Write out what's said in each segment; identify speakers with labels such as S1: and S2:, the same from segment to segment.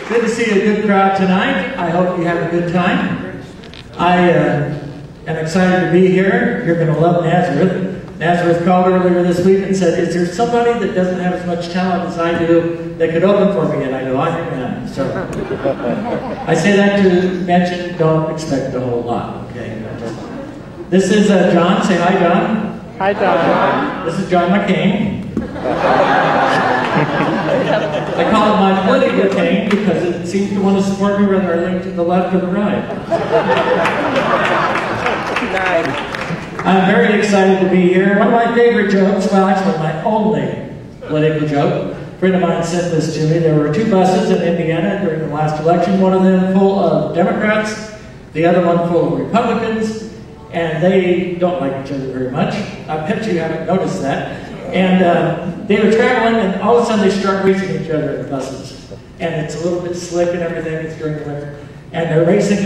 S1: Good to see a good crowd tonight. I hope you have a good time. I am excited to be here. You're going to love Nazareth. Nazareth called earlier this week and said, is there somebody that doesn't have as much talent as I do that could open for me? And I go, I am. So I say that to mention, don't expect a whole lot. Okay. This is John. Say hi, John.
S2: Hi, John.
S1: This is John McCain. I call it my political cane because it seems to want to support me whether I lean to the left or the right.
S2: Nice.
S1: I'm very excited to be here. One of my favorite jokes, well actually my only political joke, a friend of mine sent this to me. There were two buses in Indiana during the last election, one of them full of Democrats, the other one full of Republicans, and they don't like each other very much. I bet you haven't noticed that. And they were traveling, and all of a sudden they start racing each other in the buses. And it's a little bit slick and everything. It's during the winter. And they're racing,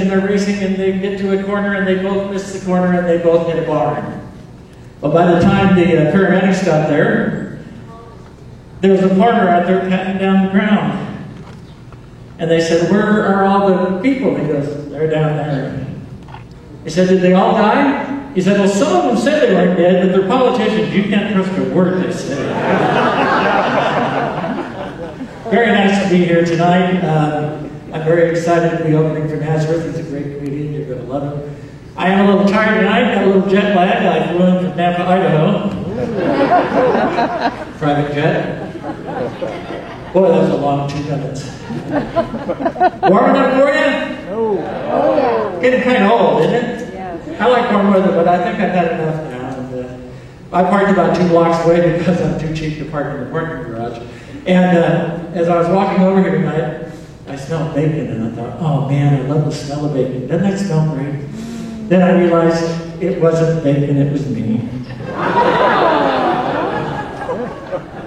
S1: and they get to a corner, and they both miss the corner, and they both hit a barn. Well, by the time the paramedics got there was a farmer out there patting down the ground. And they said, where are all the people? He goes, they're down there. He said, did they all die? He said, well, some of them said they weren't dead, but they're politicians. You can't trust a word they say. Very nice to be here tonight. I'm very excited to be opening for Nazareth. He's a great comedian. You're going to love him. I am a little tired tonight. Got a little jet lag. I flew in from Nampa, Idaho. Private jet. Boy, that was a long 2 minutes. Warm enough for you?
S2: No.
S1: Getting kind of old, isn't it?
S2: Yeah.
S1: I like warm weather, but I think I've had enough now. And, I parked about 2 blocks away because I'm too cheap to park in the parking garage. And as I was walking over here tonight, I smelled bacon, and I thought, oh man, I love the smell of bacon. Doesn't that smell great? Then I realized it wasn't bacon, it was me.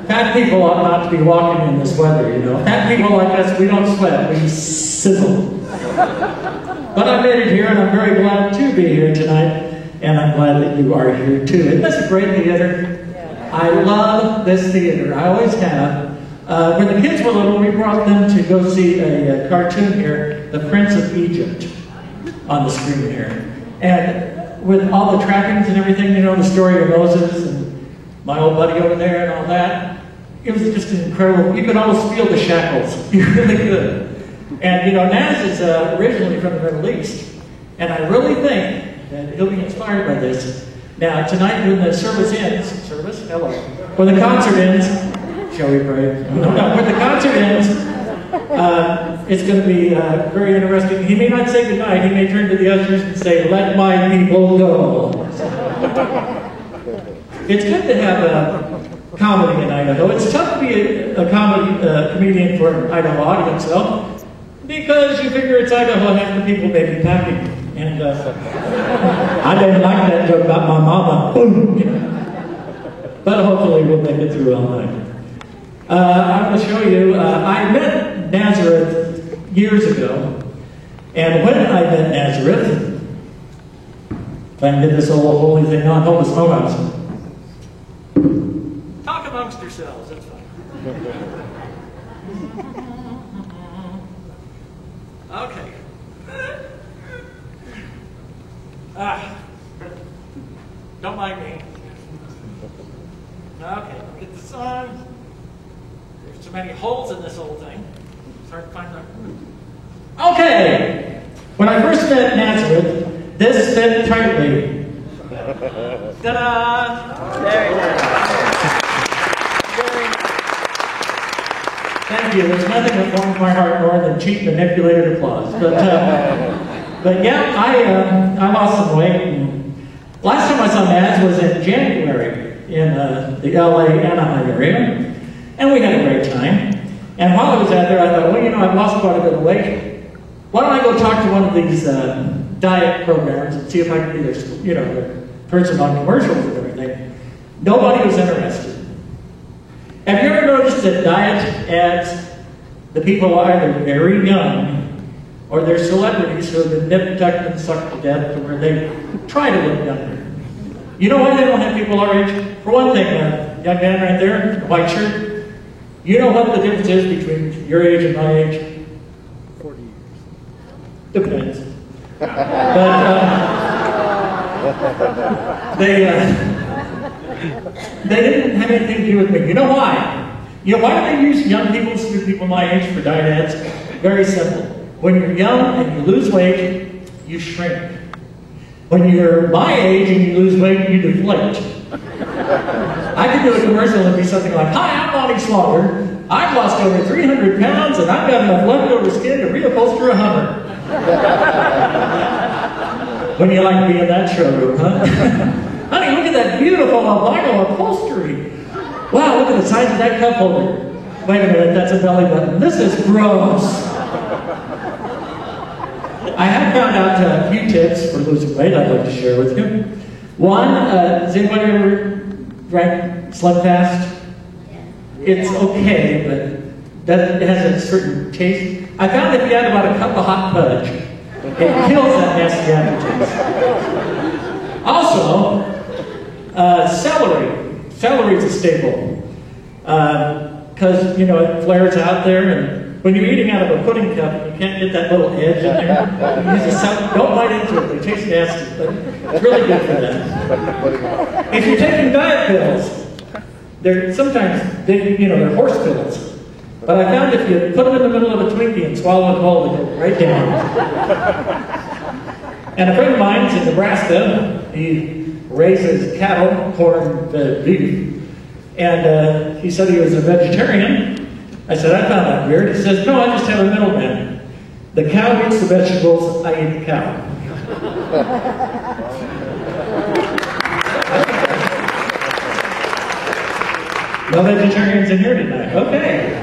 S1: Fat people ought not to be walking in this weather, you know. Fat people like us, we don't sweat, we sizzle. But I made it here, and I'm very glad to be here tonight, and I'm glad that you are here too. Isn't this a great theater?
S2: Yeah.
S1: I love this theater. I always have. When the kids were little, we brought them to go see a cartoon here, The Prince of Egypt, on the screen here. And with all the trappings and everything, you know, the story of Moses and my old buddy over there and all that, it was just incredible. You could almost feel the shackles. You really could. And, you know, Naz is originally from the Middle East. And I really think that he'll be inspired by this. Now, tonight when the service ends, hello. When the concert ends, shall we pray? No, when the concert ends, it's going to be very interesting. He may not say goodnight. He may turn to the ushers and say, let my people go. It's good to have a comedy in Idaho. It's tough to be a comedian for an Idaho audience, though, because you figure it's Idaho and half the people may be packing. And I didn't like that joke about my mama. But hopefully we'll make it through all night. I will show you, I met Nazareth years ago, and when I met Nazareth, if I can get this old holy thing on, hold this phone out. Talk amongst yourselves, that's fine. Okay. Don't mind me. Okay, get this on. There's so many holes in this old thing. It's hard to find them. Okay! When I first met Nazareth, this fit tightly. Ta-da!
S2: Very nice. Very nice.
S1: Thank you. There's nothing that warms my heart more than cheap manipulated applause. But yeah, I lost some weight. And last time I saw Naz was in January in the LA Anaheim area. And we had a great time. And while I was out there, I thought, well, you know, I've lost quite a bit of weight. Why don't I go talk to one of these diet programs and see if I can be their, you know, their person on commercials and everything. Nobody was interested. Have you ever noticed that diet ads, the people are either very young or they're celebrities who have been nipped, tucked, and sucked to death to where they try to look younger? You know why they don't have people our age? For one thing, young man right there, the white shirt, you know what the difference is between your age and my age? Depends. But they didn't have anything to do with me. You know why? You know, why do they use young people, stupid people my age for diet ads? Very simple. When you're young and you lose weight, you shrink. When you're my age and you lose weight, you deflate. I could do a commercial and be something like, "Hi, I'm Lonnie Slaughter. I've lost over 300 pounds and I've got enough leftover skin to reupholster a Hummer." Wouldn't you like to be in that showroom, huh? Honey, look at that beautiful albino upholstery. Wow, look at the size of that cup holder. Wait a minute, that's a belly button. This is gross. I have found out a few tips for losing weight I'd like to share with you. One, has anybody ever drank Slim Fast? It's okay, but it has a certain taste. I found if you add about a cup of hot fudge, it kills that nasty aftertaste. Also, celery. Celery is a staple. Because, you know, it flares out there, and when you're eating out of a pudding cup, you can't get that little edge in there. You use a celery. Don't bite into it. They taste nasty, but it's really good for that. If you're taking diet pills, they're sometimes, they're horse pills. But I found if you put them in the middle of a Twinkie and swallow it whole, they go right down. And a friend of mine's in Nebraska. He raises cattle, corn, beef. And he said he was a vegetarian. I said, I found that weird. He says, no, I just have a middleman. The cow eats the vegetables, I eat the cow. No vegetarians in here tonight. Okay.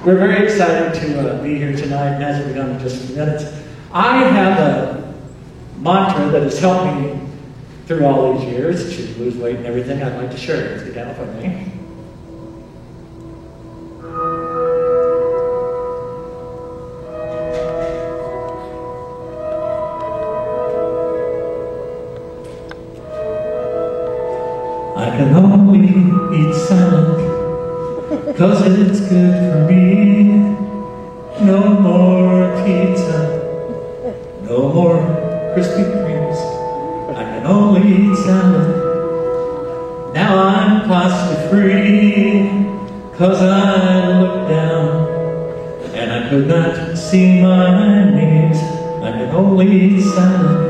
S1: We're very excited to be here tonight, and as we begun in just a few minutes. I have a mantra that has helped me through all these years to lose weight and everything. I'd like to share it. Let's get down from me. I can only eat salad, 'cause it's good for me. No more pizza, no more Krispy Kremes. I can only eat salad. Now I'm pasta free, 'cause I looked down and I could not see my knees. I can only eat salad.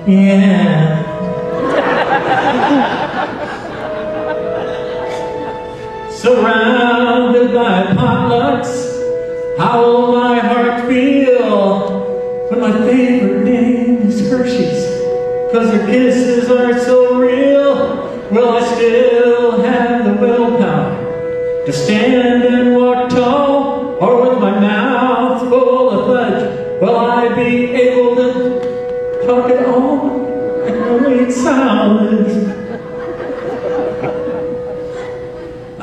S1: Yeah. Surrounded by potlucks, how will my heart feel when my favorite name is Hershey's? 'Cause their kisses are so real. Will I still have the willpower to stand and walk tall? Or with my mouth full of fudge, will I be able to talk it on and only eat salad?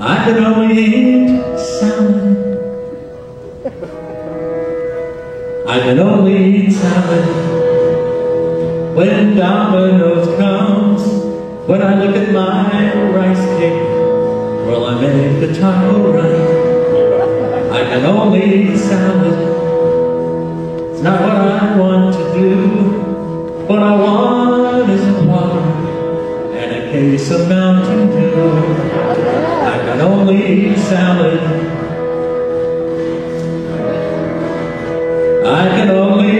S1: I can only eat salad. I can only eat salad. When Domino's comes, when I look at my rice cake, will I make the taco right? I can only eat salad. It's not what I want to do. What I want is water and a case of Mountain Dew. I can only eat salad. I can only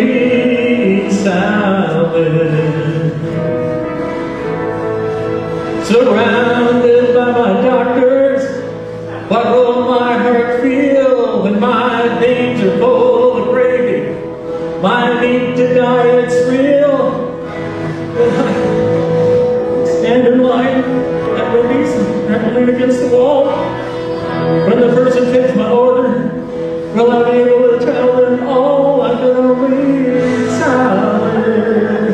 S1: eat salad. Surrounded by my doctors, what will my heart feel when my veins are full of gravy? My need to diet's real. When I stand in line at Wendy's and lean against the wall, when the person takes my order, will I be able to tell them all? I can only eat salad.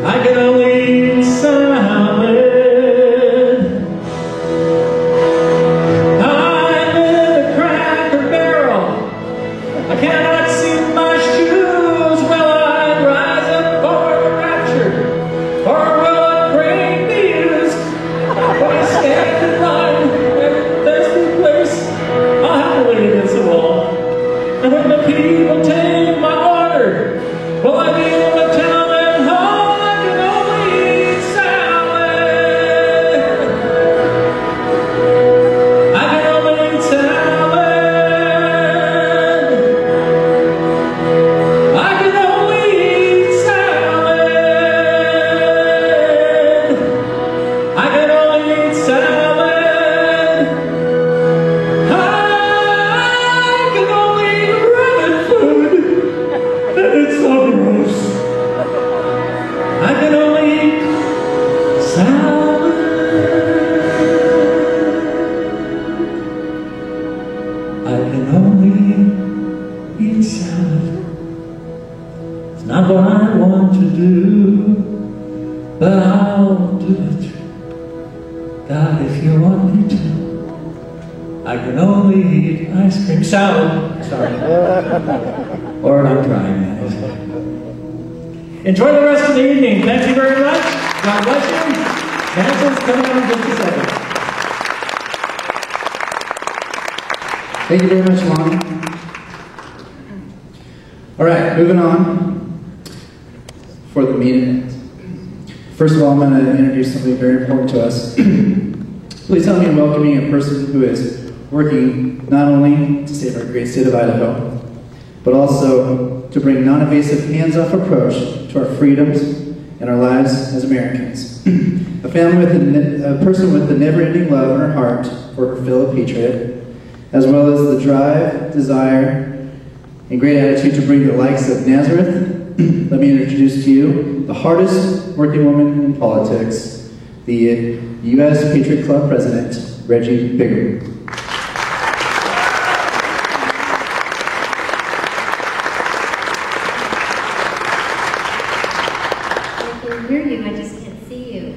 S1: I can only eat salad. I'm in the Cracker Barrel. I cannot see my shoes. Will I rise up for the rapture? Or will I break the news? I if you want me to. I can only eat ice cream salad. Sorry. Lord, I'm trying, guys. Enjoy the rest of the evening. Thank you very much. God bless you. Dancers coming on in just a second.
S3: Thank you very much, Lonnie. All right, moving on for the meeting. First of all, I'm going to introduce something very important to us. Please help me in welcoming a person who is working not only to save our great state of Idaho, but also to bring non-invasive, hands-off approach to our freedoms and our lives as Americans. A family with a person with the never-ending love in her heart for her fellow patriot, as well as the drive, desire, and great attitude to bring the likes of Nazareth. Let me introduce to you the hardest working woman in politics, the U.S. Patriot Club President, Reggie Bigham.
S4: I can hear you, I just can't see you.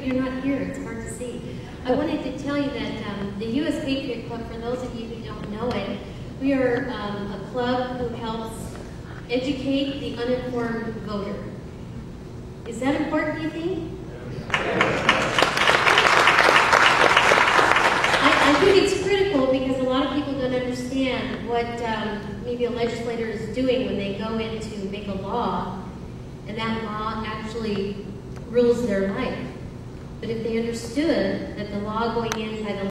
S4: You're not here, it's hard to see. I wanted to tell you that the U.S. Patriot Club, for those of you who don't know it, we are a club who helps educate the uninformed voter. Is that important, do you think? I think it's critical because a lot of people don't understand what maybe a legislator is doing when they go in to make a law, and that law actually rules their life. But if they understood that the law going in by the